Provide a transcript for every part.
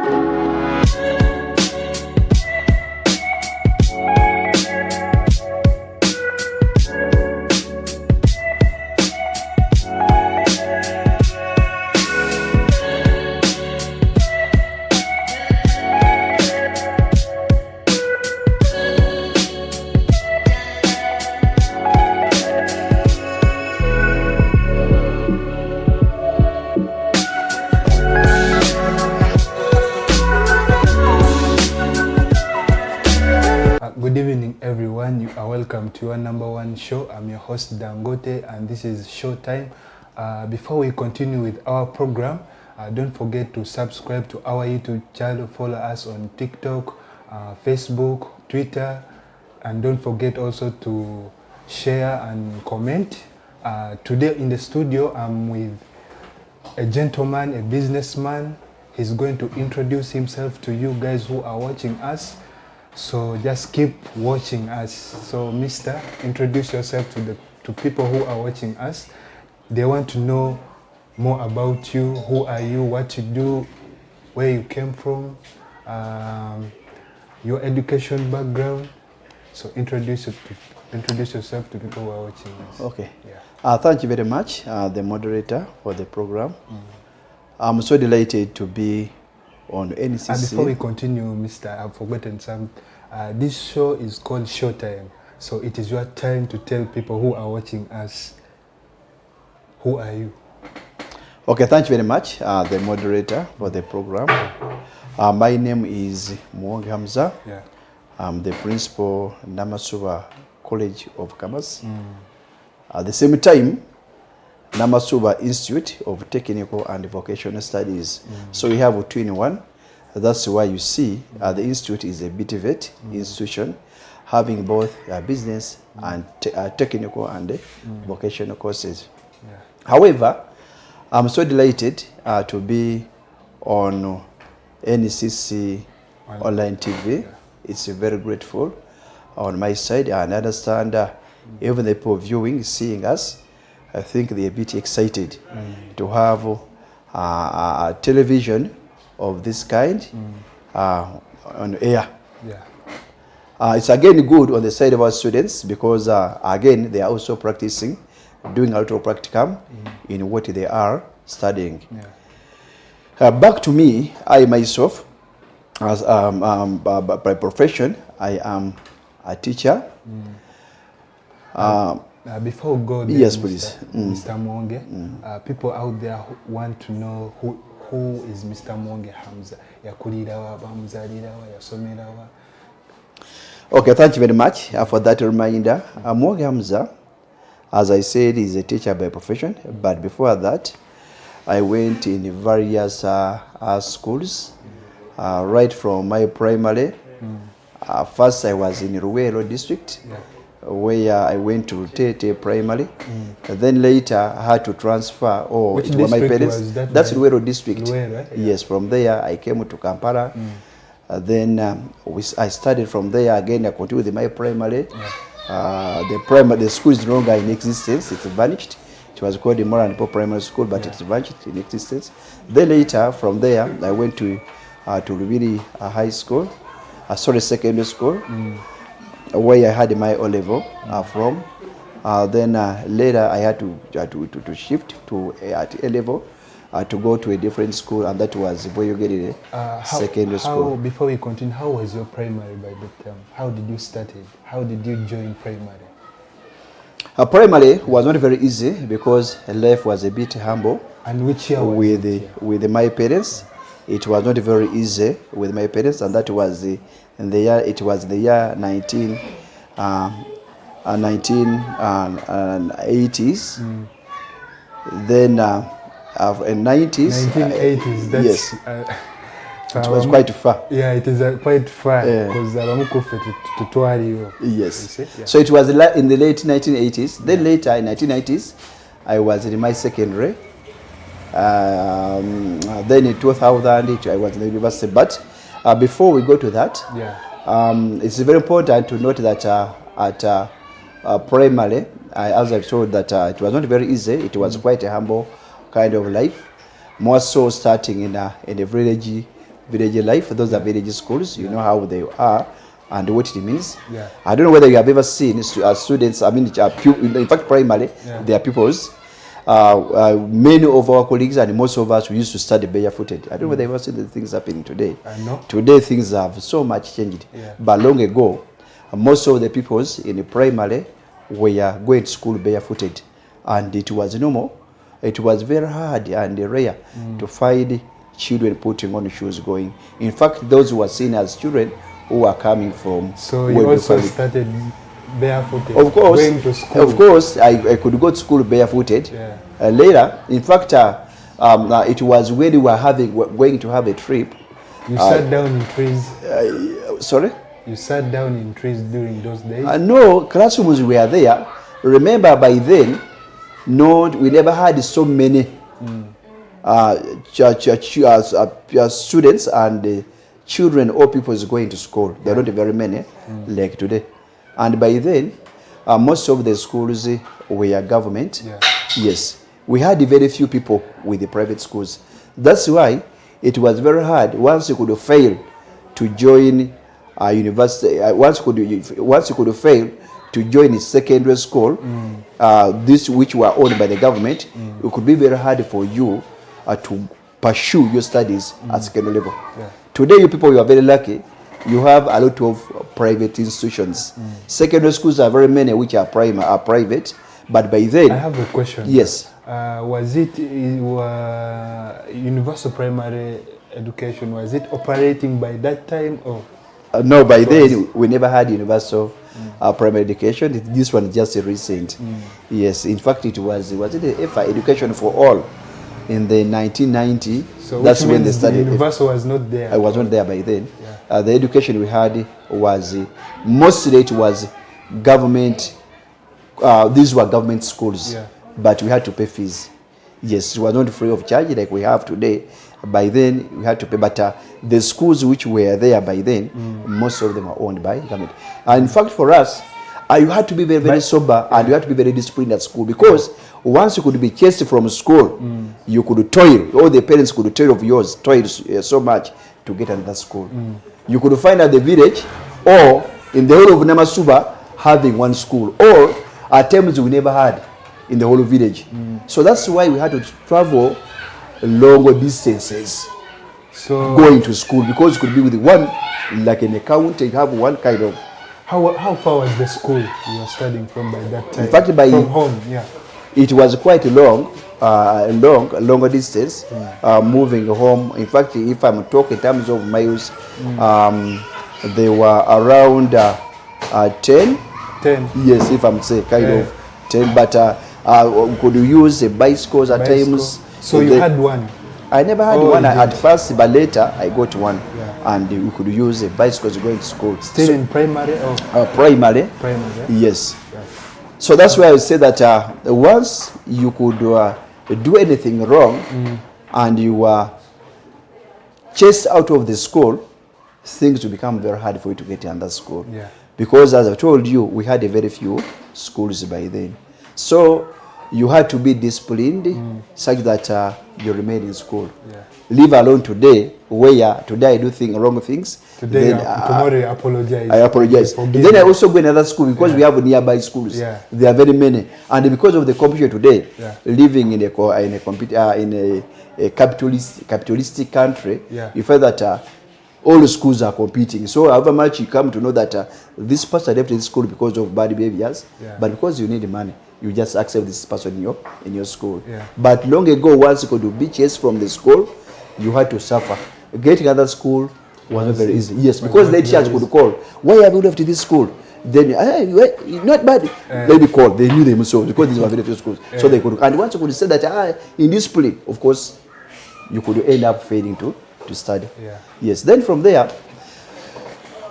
Good evening, everyone. You are welcome to your #1 show. I'm your host Dangote, and this is Showtime. Before we continue with our program, don't forget to subscribe to our YouTube channel, follow us on TikTok, Facebook, Twitter, and don't forget also to share and comment. Today in the studio, I'm with a gentleman, a businessman. He's going to introduce himself to you guys who are watching us. So just keep watching us. So Mr., introduce yourself to people who are watching us. They want to know more about you. Who are you? What you do? Where you came from? Your education background. So introduce yourself to people who are watching us. Okay. Yeah. Thank you very much, the moderator for the program. I'm so delighted to be on NCC. And before we continue, Mr., I've forgotten some. This show is called Showtime. So it is your time to tell people who are watching us, who are you? Okay, thank you very much, the moderator for the program. My name is Mwonge Hamza. Yeah. I'm the principal Namasuba College of Commerce. At the same time, Namasuba Institute of Technical and Vocational Studies. So we have a 2-in-1. That's why you see the institute is a BTVET institution, having both business and technical and vocational courses. Yeah. However, I'm so delighted to be on NCC online TV. It's very grateful on my side, and I understand even the people viewing, seeing us, I think they're a bit excited to have a television of this kind on air. Yeah. It's again good on the side of our students because again they are also practicing, doing a lot of practicum in what they are studying. Yeah. Back to me, I myself, as by profession, I am a teacher. Before we go there, yes, Mr. please. Mr. Mwonge, people out there who want to know who is Mr. Mwonge Hamza. Yakulirawa, bamuzalirawa, yasomerawa. Okay, thank you very much for that reminder. Mwonge Hamza, as I said, is a teacher by profession, but before that, I went in various schools, right from my primary. First, I was in Ruwero district. Yeah. Where I went to Tukuletede Primary. Then later I had to transfer Which to my parents. Was that? That's Ruwero district. Ruwero, right? Yeah. Yes, from there I came to Kampala. Then I started from there again. I continued with my primary. Yeah. The school is no longer in existence. It's vanished. It was called the Moranpo Primary School, but it's vanished in existence. Then later from there I went to Rubiri High School, secondary school. Where I had my O-level from. Then later I had to shift to at A-level to go to a different school, and that was where you get it, secondary school. Before we continue, how was your primary by that time? How did you start it? How did you join primary? Primary was not very easy because life was a bit humble. And which year with my parents? It was not very easy with my parents, and that was in the year 1980s. Then in 90s. 1980s. That's, yes. It was quite far. Yeah, it is quite far because yes. Yeah. So it was in the late 1980s. Then later in 1990s, I was in my secondary. Then in 2000, I was in the university. But before we go to that, it's very important to note that at primary, as I've told that it was not very easy. It was quite a humble kind of life, more so starting in a village village life. Those are village schools. You know how they are and what it means. Yeah. I don't know whether you have ever seen students, in fact, primarily, they are pupils. Many of our colleagues and most of us, we used to study barefooted. I don't know whether you ever seen the things happening today. No. Today, things have so much changed. Yeah. But long ago, most of the pupils in the primary were going to school barefooted. And it was normal. It was very hard and rare to find children putting on shoes going. In fact, those who were seen as children who were coming from... So you also started barefooted, of course, going to school? Of course, I could go to school barefooted. Yeah. Later, in fact, it was when we were going to have a trip. You sat down in trees? Sorry? You sat down in trees during those days? No, classrooms were there. Remember, by then, we never had so many students and children or people is going to school. There are not very many like today. And by then, most of the schools were government. Yeah. Yes. We had very few people with the private schools. That's why it was very hard once you could fail to join a university, once you could fail to join a secondary school, this which were owned by the government, it could be very hard for you to pursue your studies at secondary level. Yeah. Today, you people, you are very lucky. You have a lot of private institutions. Secondary schools are very many which are private, but by then... I have a question. Yes. Was it universal primary education, was it operating by that time? Or no, by then we never had universal primary education. This one is just recent. Yes, in fact it was it the EFA, education for all, in the 1990. So that's when they started. The universal was not there. I was not there by then. Yeah. The education we had was mostly it was government. These were government schools, but we had to pay fees. Yes, it was not free of charge like we have today. By then we had to pay, but the schools which were there by then, most of them are owned by government. And in fact, for us, you had to be very, very sober, and you had to be very disciplined at school, because once you could be chased from school, you could toil. All the parents could toil of yours, toil so much to get another school. You could find at the village or in the whole of Namasuba having one school, or at times we never had in the whole village. So that's why we had to travel longer distances going to school, because it could be with one, like in a county, you have one kind of... How far was the school you were studying from by that time? In fact, from home, it was quite longer distance, moving home. In fact, if I'm talking in terms of miles, they were around 10. 10? Yes, if I'm saying kind of 10, but could you use bicycles at times? So you had one? I never had one at first, but later I got one, and we could use a bicycle going to school. Still in primary? Or? Primary. Primary. Yes. So that's why I would say that once you could do anything wrong and you were chased out of the school, things will become very hard for you to get into school. Yeah. Because as I told you, we had a very few schools by then. So you had to be disciplined such that you remain in school. Yeah. Leave alone today, where today I do wrong things. Today, tomorrow you apologize. I apologize. Then I also go in another school, because we have nearby schools. Yeah. There are very many, and because of the competition today, living in a capitalistic country, you find that all the schools are competing. So however much you come to know that this person left this school because of bad behaviors, but because you need money, you just accept this person in your school. But long ago, once you could be chased from the school, you had to suffer. Getting another school was not very easy. Yes, because the teachers could call, why have you left this school? Then, not bad. They called. They knew themselves, because these were very few schools. So they could. And once you could say that, in this play, of course, you could end up failing to study. Yes. Then from there,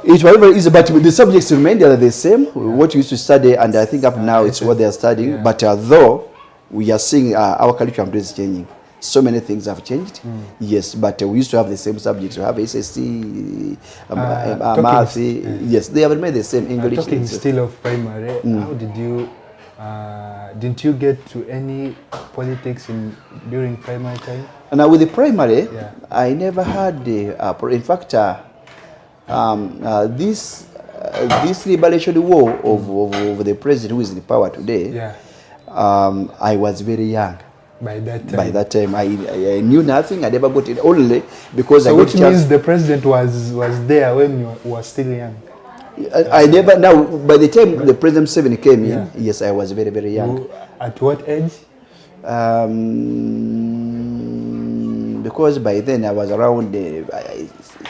it was very easy, but the subjects remained the same. What you used to study, and I think up now it's what they are studying. But though we are seeing our curriculum is changing, so many things have changed. Yes, but we used to have the same subjects. We have SST, math. Yes, they have remained the same. English. Talking still of primary, how did you? Didn't you get to any politics during primary time? Now with the primary, Yeah. I never had the. In fact, this liberation war of the president who is in power today. Yeah. I was very young. By that time. By that time, I knew nothing. I never got it only because So I got which means the president was there when you were still young. I never. Now, by the time the president 7 came in, yes, I was very, very young. At what age? Because by then I was around. It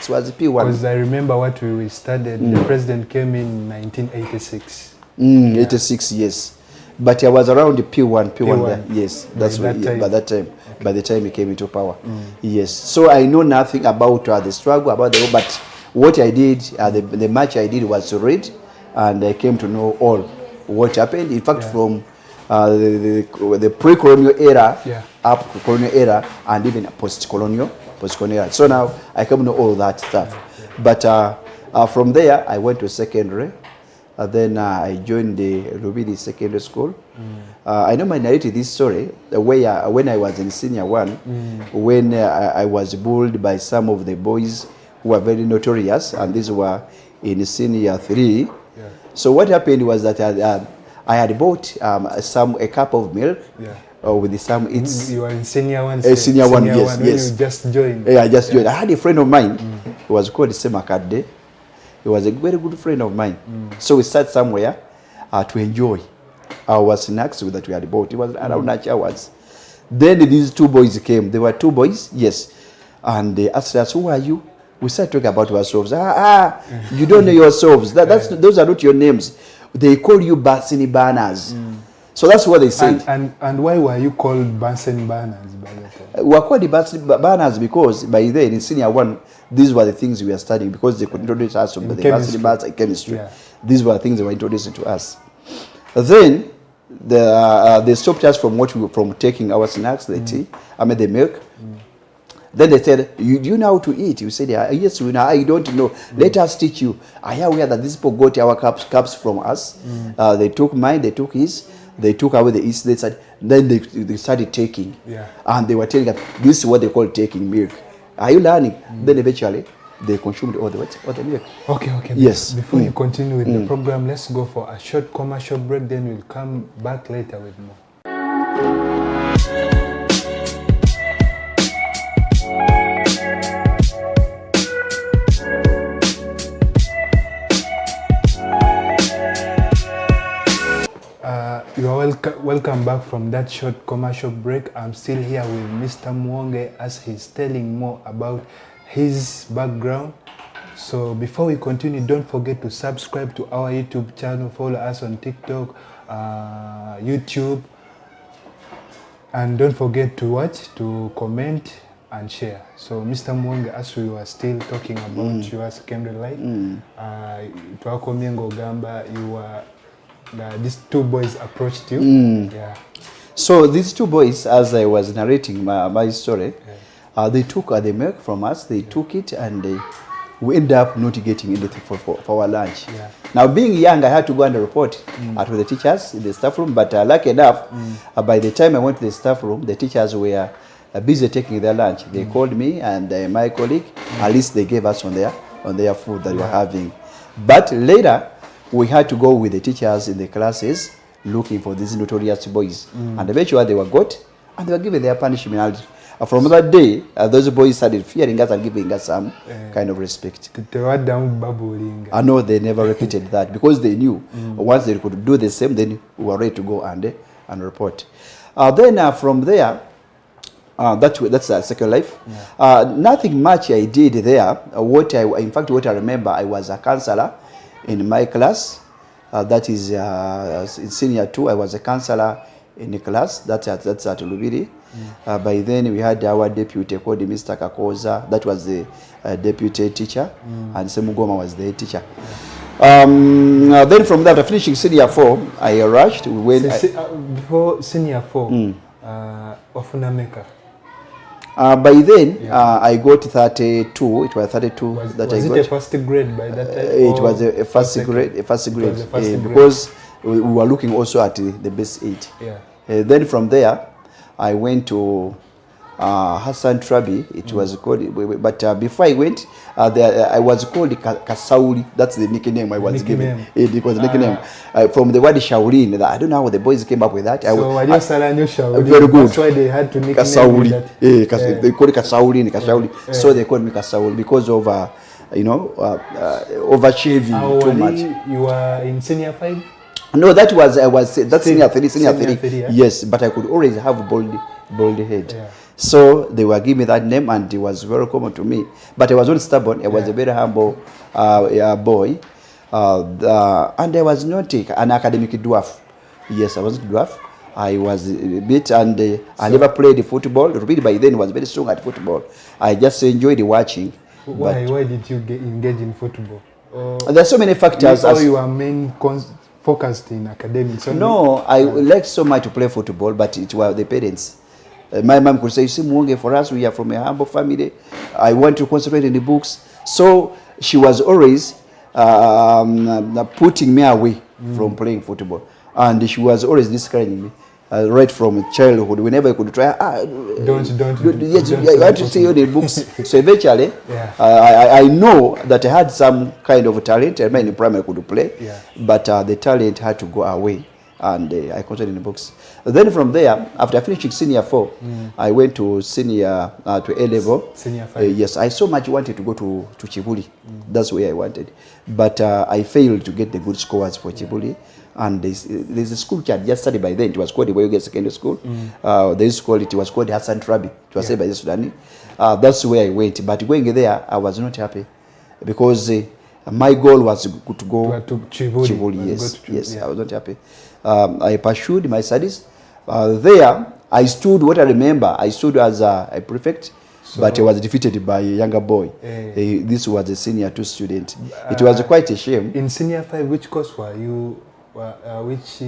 was P1. Because I remember what we studied. The president came in 1986. 86 years. But I was around the P1 there. Yes, that's by that time. By the time he came into power. Yes. So I know nothing about the struggle, about the war, but what I did, the much I did was to read, and I came to know all what happened. In fact, from the pre-colonial era up to colonial era, and even post-colonial era. So now I come to know all that stuff. But from there, I went to secondary. Then I joined the Rubidi Secondary School. I know I narrated this story where when I was in senior 1, when I was bullied by some of the boys who were very notorious, and these were in senior 3. So what happened was that I had bought a cup of milk with some. You were in senior 1. Senior 1, yes. When you just joined. Yeah, I just joined. I had a friend of mine who was called Semakade. He was a very good friend of mine. So we sat somewhere to enjoy our snacks that we had bought. It was around 9 hours. Then these 2 boys came. There were 2 boys, yes. And they asked us, who are you? We started talking about ourselves. You don't know yourselves. Those are not your names. They call you Bansini Banners. So that's what they said. And why were you called Bunsen Banners by that time? We were called the Bansini Banners because by then in senior 1, these were the things we were studying because they could introduce us to the Bansini Banners and chemistry. These were the things they were introducing to us. Then they stopped us from taking our snacks, the tea, the milk. Then they said, do you know how to eat? We said, yes, we know. I don't know. Let us teach you. I am aware that these people got our cups from us. They took mine, they took his. They took away the yeast. Then they started taking. And they were telling us, this is what they call taking milk. Are you learning? Then eventually, they consumed all the milk. Okay. Yes. Before you continue with the program, let's go for a short commercial break. Then we'll come back later with more. You are welcome back from that short commercial break. I'm still here with Mr. Mwonge as he's telling more about his background. So before we continue, don't forget to subscribe to our YouTube channel, follow us on TikTok, YouTube, and don't forget to watch, to comment and share. So Mr. Mwonge, as we were still talking about your secondary life, you were these 2 boys approached you. So these 2 boys, as I was narrating my story, they took the milk from us. They took it, and we ended up not getting anything for our lunch. Now, being young, I had to go and report to the teachers in the staff room. But lucky enough, by the time I went to the staff room, the teachers were busy taking their lunch. They called me and my colleague. At least they gave us on their food that we were having. But later, we had to go with the teachers in the classes looking for these notorious boys. And eventually they were got and they were given their punishment. And from that day, those boys started fearing us and giving us some kind of respect. I know they never repeated that because they knew once they could do the same, then we were ready to go and report. Then from there, that's a second life. Nothing much I did there. In fact, what I remember, I was a counselor in my class. That is in senior 2. I was a counselor in the class. That's at Lubiri. By then we had our deputy called Mr. Kakoza. That was the deputy teacher, and Semugoma was the teacher. Then from that, finishing senior 4, I rushed. Before senior 4, Ofunameka. By then, I got 32. It was 32 that I got. Was it a first grade by that time? It was a first grade. Because we were looking also at the base 8. Then from there, I went to Hassan Trabi. It was called, but before I went, I was called Kasauli. That's the nickname I was given. It was the nickname from the word Shaolin. I don't know how the boys came up with that. So I just Shaolin. Very good. That's why they had to nickname Kasauli. that. They call it Kasauli. So they called me Kasauli because of overshaving too much. You were in senior 5? No, that's senior 3. Yeah? Yes, but I could always have bald head. Yeah. So they were giving me that name, and it was very common to me. But I was not stubborn. I was a very humble boy, and I was not an academic dwarf. Yes, I wasn't dwarf. I was a bit, and I never played football. Really, by then, was very strong at football. I just enjoyed watching. Why did you engage in football? There are so many factors. You are main focused in academics? No, I liked so much to play football, but it was the parents. My mom could say, "See, Mwonge, for us, we are from a humble family. I want to concentrate in the books." So she was always putting me away from playing football, and she was always discouraging me. Right from childhood, whenever I could try, don't. Yes, you have to see all the books. So eventually, I know that I had some kind of talent. I mean, in primary I could play, but the talent had to go away, and I concentrated in the books. Then from there, after finishing senior 4, I went to senior to A level. Senior 5. Yes, I so much wanted to go to Chibuli. That's where I wanted, but I failed to get the good scores for Chibuli. And there's a school which I had just studied by then. It was called the Wayoge Secondary School. They used to call it was called Hassan Trabi. It was said by the Sudani. That's where I went. But going there, I was not happy because my goal was to go to Chibuli. Yes, I was not happy. I pursued my studies. There, I stood, what I remember, I stood as a prefect. But I was defeated by a younger boy. This was a senior 2 student. It was quite a shame. In senior 5, which course were you? Which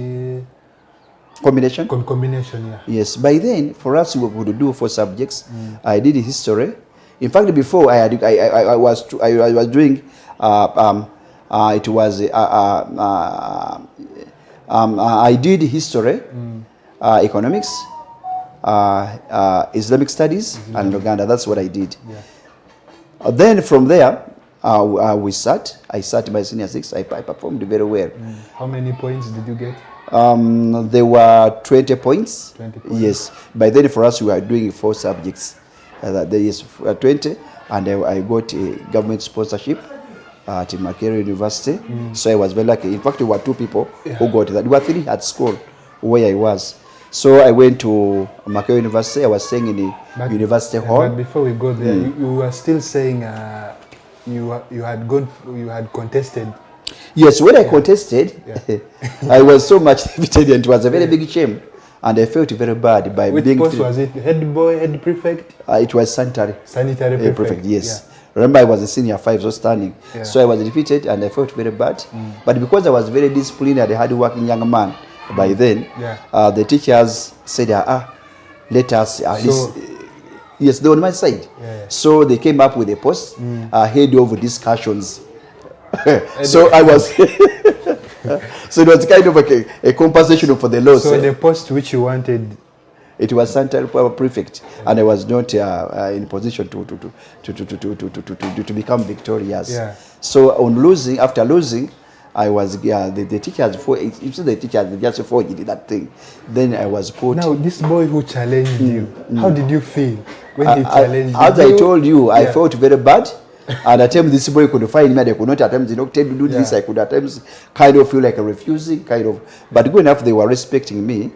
combination? Combination, yeah. Yes. By then, for us, we would do 4 subjects. I did history. In fact, before I was doing it was I did history, economics, Islamic studies, and Uganda. That's what I did. Yeah. Then from there, I sat my senior 6. I performed very well. How many points did you get? There were 20 points. 20 points. Yes. By then, for us, we were doing 4 subjects. There is 20, and I got a government sponsorship at Makerere University. So I was very lucky. In fact, there were 2 people who got that. There were 3 at school where I was. So I went to Makerere University. I was staying in the university hall. But before we go there, you were still saying you had contested. Yes, when I contested, I was so much defeated, and it was a very big shame, and I felt very bad by Which being. Which post was it? Head boy, head prefect? It was sanitary. Sanitary prefect. Yes. Remember, I was a senior 5, so standing. So I was defeated, and I felt very bad. But because I was very disciplined and a hard-working young man by then, the teachers said, let us at least. Yes, they were on my side. So they came up with a post, head of discussions. So I was. So it was kind of a compensation for the loss. So the post which you wanted, it was sanitary prefect, and I was not in position to become victorious. So after losing, I was the teachers the teachers just forged that thing. Then I was put. Now this boy who challenged you, how did you feel when he challenged you? As I told you, I felt very bad. And at times this boy could find me, and I could not at times tell to do this. I could at times kind of feel like refusing, kind of. But good enough, they were respecting me,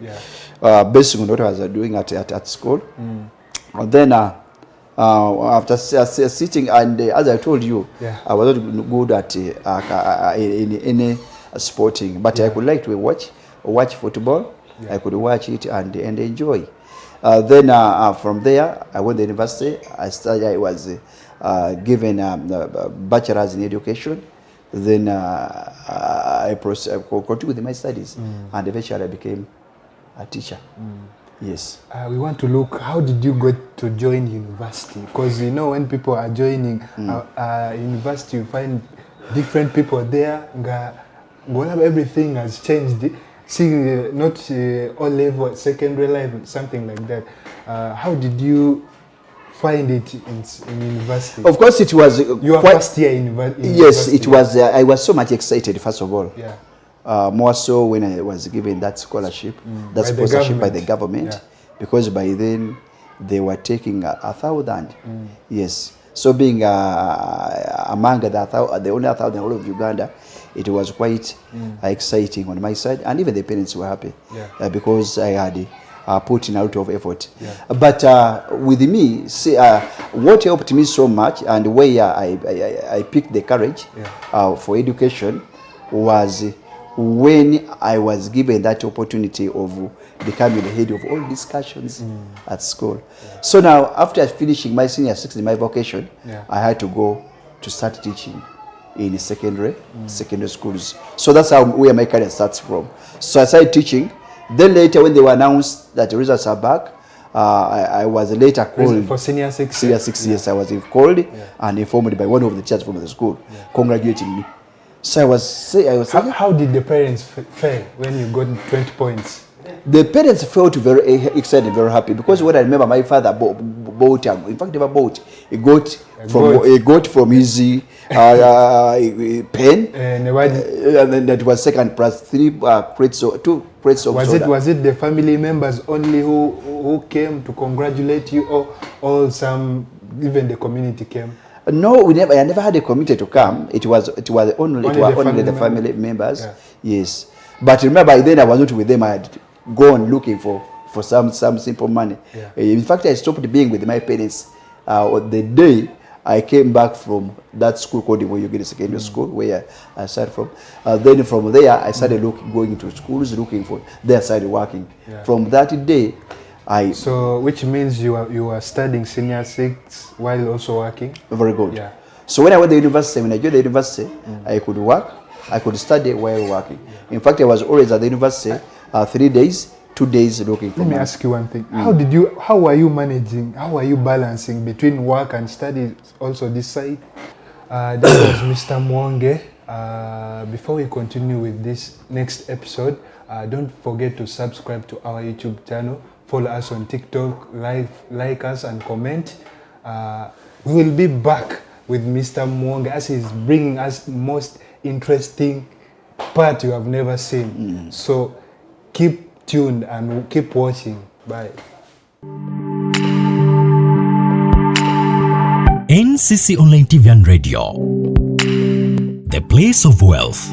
based on what I was doing at school. And then after sitting, and as I told you, I was not good at in any sporting, but I could like to watch football. I could watch it and enjoy. Then from there, I went to university. I was given a bachelor's in education. Then I continued with my studies, and eventually I became a teacher. Yes. We want to look, how did you go to join university? Because you know when people are joining university, you find different people there. Everything has changed. seeing not O level, secondary level, something like that. How did you find it in university? Of course, it was Your first year in university. Yes, it was. I was so much excited, first of all. Yeah. More so when I was given that scholarship, that By the sponsorship by government. the government, Yeah. because by then they were taking 1,000. Yes. So being among the only 1,000 in all of Uganda, it was quite exciting on my side, and even the parents were happy because I had put in a lot of effort. Yeah. But with me, see, what helped me so much and where I picked the courage for education was when I was given that opportunity of becoming the head of all discussions at school. Yeah. So now, after finishing my senior 6 in my vocation, I had to go to start teaching in secondary schools. So that's where my career starts from. So I started teaching. Then later, when they were announced that the results are back, I was later called for senior 6. Senior 6 years. I was called and informed by one of the teachers from the school, congratulating me. So I was how did the parents feel when you got 20 points? The parents felt very excited, very happy, because what I remember, my father bought in fact, never bought. He got from his pen, and then that was second plus 3 crates or 2 crates of soda. Was it the family members only who came to congratulate you, or some even the community came? No, I never had a committee to come. It was only the family members. Yeah. Yes, but remember, by then I was not with them. I had gone looking for some simple money. Yeah. In fact, I stopped being with my parents the day I came back from that school called where you get a secondary school, where I started from. Then from there, I started going to schools looking for. There I started working. Yeah. From that day, So, which means you are studying senior 6 while also working? Very good. Yeah. So when I went to the university, when I joined the university, I could work, I could study while working. Yeah. In fact, I was always at the university 3 days, 2 days looking for money. Let me ask you one thing. How are you managing, how are you balancing between work and study also this side? That was Mr. Mwonge. Before we continue with this next episode, don't forget to subscribe to our YouTube channel. Follow us on TikTok, like us and comment. We will be back with Mr. Mwonge as he's bringing us most interesting part you have never seen. So keep tuned and keep watching. Bye. NCC Online TV and Radio, the place of wealth.